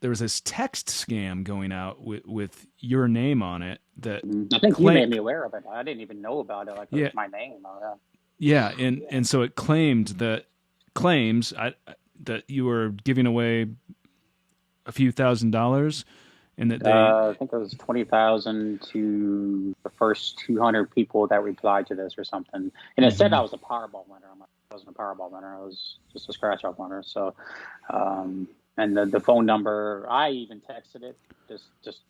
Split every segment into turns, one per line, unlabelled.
there was this text scam going out with your name on it that
I think you made
claim
me aware of it. I didn't even know about it. Like it
yeah
was my name.
yeah and so it claims that you were giving away a few $1,000s and that they
I think it was 20,000 to the first 200 people that replied to this or something. And it said
hmm
I was a Powerball winner. I'm like, I wasn't a Powerball winner. I was just a scratch off winner. So, and the phone number, I even texted it, just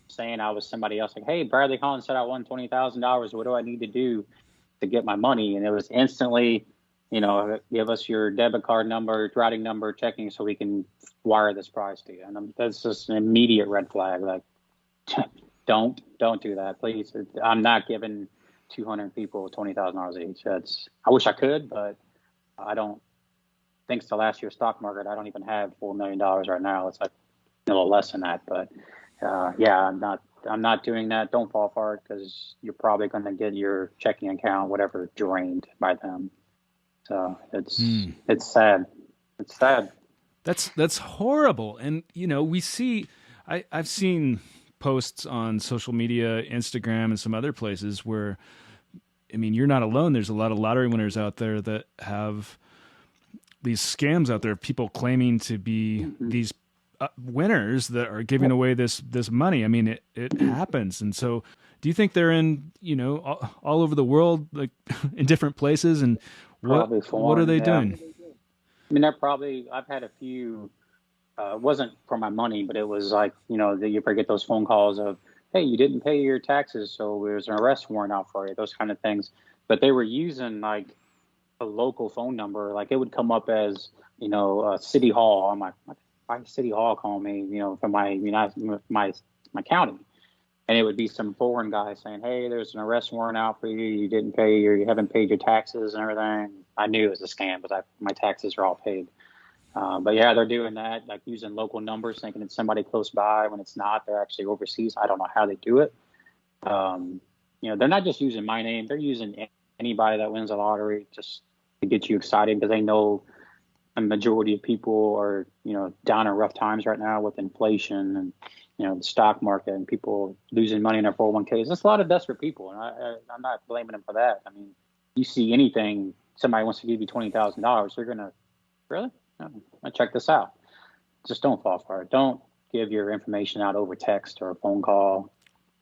saying I was somebody else. Like, hey, Bradley Hahn said I won $20,000. What do I need to do to get my money? And it was instantly, give us your debit card number, routing number, checking, so we can wire this prize to you. And that's just an immediate red flag. Like, don't do that, please. I'm not giving 200 people $20,000 each. I wish I could, but I don't. Thanks to last year's stock market, I don't even have $4 million right now. It's like a little less than that, but yeah, I'm not doing that. Don't fall for it, because you're probably going to get your checking account, whatever, drained by them. So it's sad. It's sad.
that's horrible. And we see I've seen posts on social media, Instagram and some other places where you're not alone. There's a lot of lottery winners out there that have these scams out there, people claiming to be these winners that are giving away this money. It happens. And so do you think they're in, all over the world, like in different places? And
Probably
what are
foreign.
they
Yeah.
doing?
They're probably. I've had a few. It wasn't for my money, but it was like, that you ever get those phone calls of, hey, you didn't pay your taxes, so there's an arrest warrant out for you. Those kind of things. But they were using like a local phone number. Like it would come up as, City Hall. I'm like, why City Hall calling me? From my county. And it would be some foreign guy saying, hey, there's an arrest warrant out for you. You didn't pay, or you haven't paid your taxes and everything. I knew it was a scam, but my taxes are all paid. But yeah, they're doing that, like using local numbers, thinking it's somebody close by when it's not. They're actually overseas. I don't know how they do it. They're not just using my name. They're using anybody that wins the lottery just to get you excited, because they know a majority of people are, down in rough times right now with inflation and, the stock market and people losing money in their 401ks. There's a lot of desperate people, and I'm not blaming them for that. You see anything, somebody wants to give you $20,000, you're going to, really? No, check this out. Just don't fall for it. Don't give your information out over text or a phone call,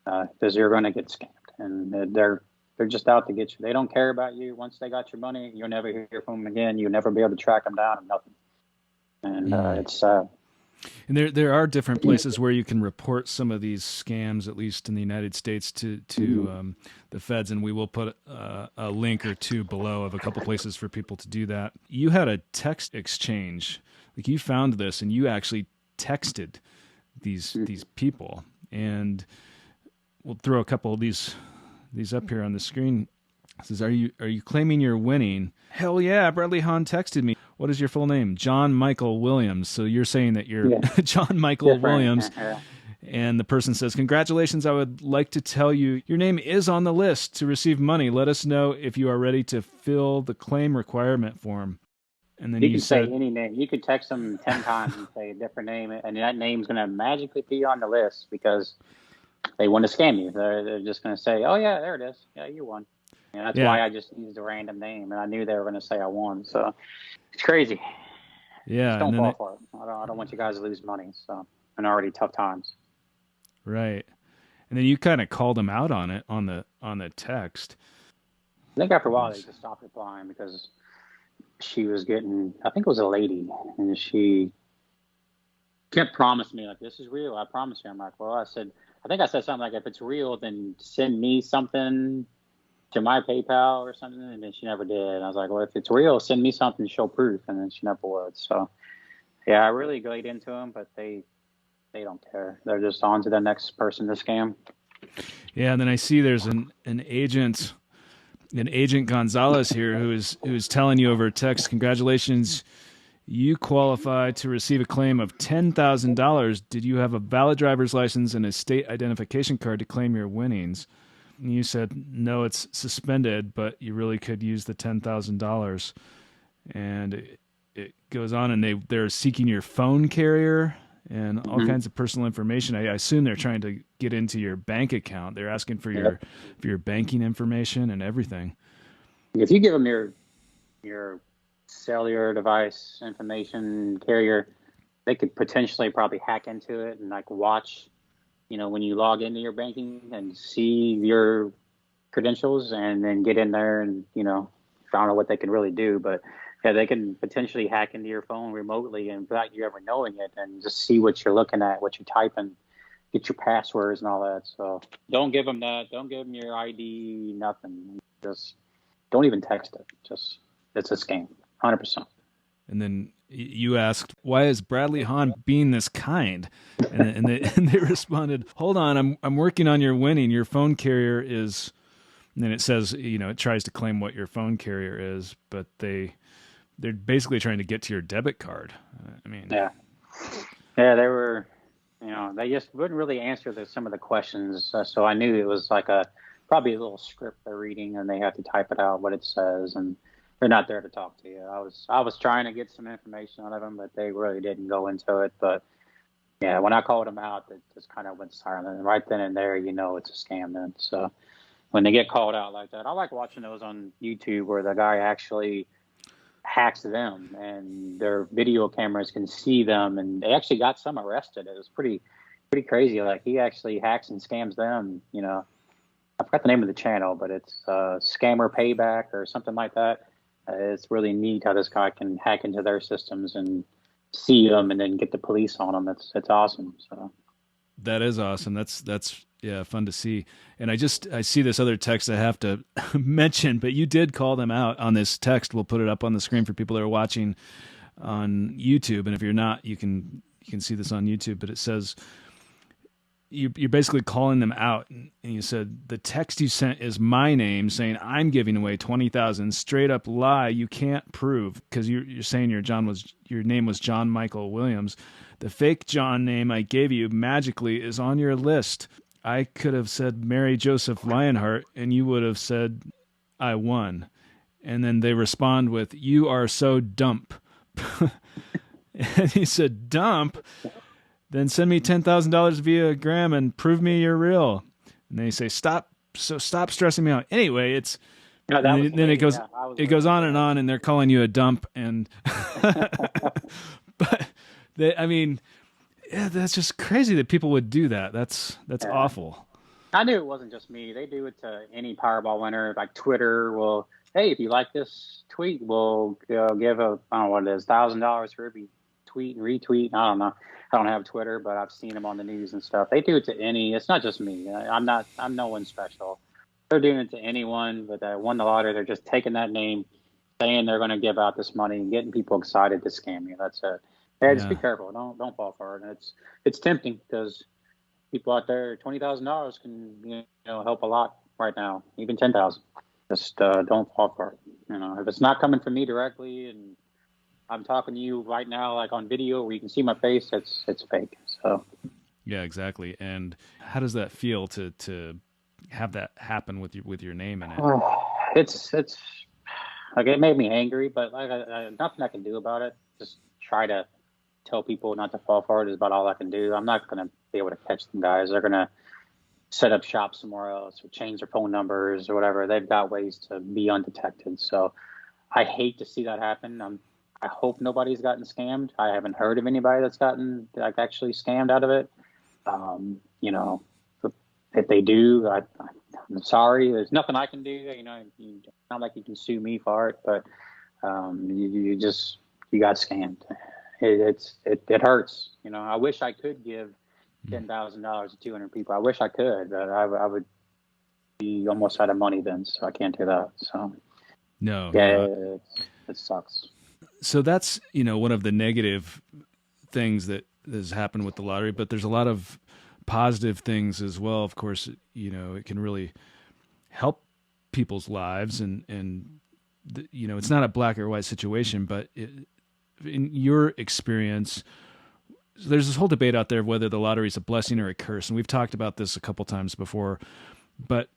because you're going to get scammed. And they're just out to get you. They don't care about you. Once they got your money, you'll never hear from them again. You'll never be able to track them down or nothing. And it's sad.
And there are different places where you can report some of these scams, at least in the United States, to the feds, and we will put a link or two below of a couple places for people to do that. You had a text exchange, like you found this, and you actually texted these people, and we'll throw a couple of these up here on the screen. It says, are you claiming you're winning? Hell yeah, Bradley Hahn texted me. What is your full name? John Michael Williams. So you're saying that you're John Michael Williams. And the person says, congratulations, I would like to tell you your name is on the list to receive money. Let us know if you are ready to fill the claim requirement form. And then
You can
said,
say any name. You could text them 10 times and say a different name, and that name's going to magically be on the list because they want to scam you. They're just going to say, oh, yeah, there it is. Yeah, you won. And that's why I just used a random name, and I knew they were going to say I won. So it's crazy.
Yeah.
Just don't fall for it. I don't want you guys to lose money. So, and already tough times.
Right. And then you kind of called them out on it on the text.
I think after a while they just stopped replying because she was getting, I think it was a lady, and she kept promising me, like, this is real. I promise you. I'm like, well, I think I said something like, if it's real, then send me something to my PayPal or something, and then she never did. And I was like, well, if it's real, send me something to show proof, and then she never would. So, yeah, I really laid into them, but they don't care. They're just on to the next person to scam.
Yeah, and then I see there's an agent Gonzalez here who is telling you over text, congratulations, you qualify to receive a claim of $10,000. Did you have a valid driver's license and a state identification card to claim your winnings? And you said, no, it's suspended, but you really could use the $10,000. And it goes on, and they're seeking your phone carrier and all kinds of personal information. I assume they're trying to get into your bank account. They're asking for your banking information and everything.
If you give them your cellular device information carrier, they could potentially probably hack into it and like watch, when you log into your banking and see your credentials, and then get in there and, I don't know what they can really do, but yeah, they can potentially hack into your phone remotely and without you ever knowing it, and just see what you're looking at, what you're typing, get your passwords and all that. So don't give them that. Don't give them your ID, nothing. Just don't even text it. Just, it's a scam, 100%.
And then you asked, why is Bradley Hahn being this kind? And they responded, hold on, I'm working on your winning. Your phone carrier is, and then it says, it tries to claim what your phone carrier is, but they're basically trying to get to your debit card.
Yeah, they were, they just wouldn't really answer some of the questions. So I knew it was like probably a little script they're reading, and they have to type it out what it says, and they're not there to talk to you. I was trying to get some information out of them, but they really didn't go into it. But yeah, when I called them out, it just kind of went silent. And right then and there, it's a scam then. So when they get called out like that, I like watching those on YouTube where the guy actually hacks them and their video cameras can see them, and they actually got some arrested. It was pretty crazy. Like, he actually hacks and scams them. I forgot the name of the channel, but it's Scammer Payback or something like that. It's really neat how this guy can hack into their systems and see them and then get the police on them. It's awesome. So
that is awesome. That's yeah, fun to see. And I see this other text I have to mention, but you did call them out on this text. We'll put it up on the screen for people that are watching on YouTube. And if you're not, you can see this on YouTube, but it says, you're basically calling them out, and you said the text you sent is my name saying I'm giving away 20,000. Straight up lie. You can't prove, because you're saying your name was John Michael Williams. The fake John name I gave you magically is on your list. I could have said Mary Joseph Lionheart, and you would have said I won. And then they respond with, "You are so dump." And he said, "Dump? Then send me $10,000 via Gram and prove me you're real." And they say, stop stressing me out. Anyway, it goes on, and they're calling you a dump. And, but that's just crazy that people would do that. That's awful.
I knew it wasn't just me. They do it to any Powerball winner. Like Twitter will, hey, if you like this tweet, we'll give I don't know what it is, $1,000 for every tweet and retweet. I don't know. I don't have Twitter, but I've seen them on the news and stuff. They do it to it's not just me. I'm no one special. They're doing it to anyone that won the lottery. They're just taking that name, saying they're going to give out this money and getting people excited to scam you. That's it. Yeah, just be careful. Don't fall for it. And it's tempting, because people out there, $20,000 can help a lot right now, even 10,000. Just don't fall for it. If it's not coming from me directly, and I'm talking to you right now, like on video where you can see my face, it's fake. So
yeah, exactly. And how does that feel to have that happen with your name in it?
It's like, it made me angry, but like nothing I can do about it. Just try to tell people not to fall for it is about all I can do. I'm not going to be able to catch them guys. They're going to set up shop somewhere else or change their phone numbers or whatever. They've got ways to be undetected. So I hate to see that happen. I hope nobody's gotten scammed. I haven't heard of anybody that's gotten actually scammed out of it. If they do, I'm sorry. There's nothing I can do. It's not like you can sue me for it, but you got scammed. It hurts. I wish I could give $10,000 to 200 people. I wish I could, but I would be almost out of money then, so I can't do that. So
no,
yeah, it sucks.
So that's, one of the negative things that has happened with the lottery, but there's a lot of positive things as well. Of course, it can really help people's lives, and it's not a black or white situation, but in your experience, there's this whole debate out there of whether the lottery is a blessing or a curse. And we've talked about this a couple times before, but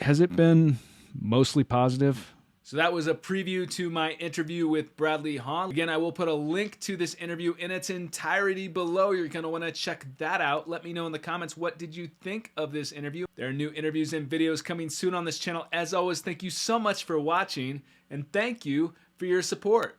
has it been mostly positive So that was a preview to my interview with Bradley Hahn. Again, I will put a link to this interview in its entirety below. You're going to want to check that out. Let me know in the comments, what did you think of this interview? There are new interviews and videos coming soon on this channel. As always, thank you so much for watching, and thank you for your support.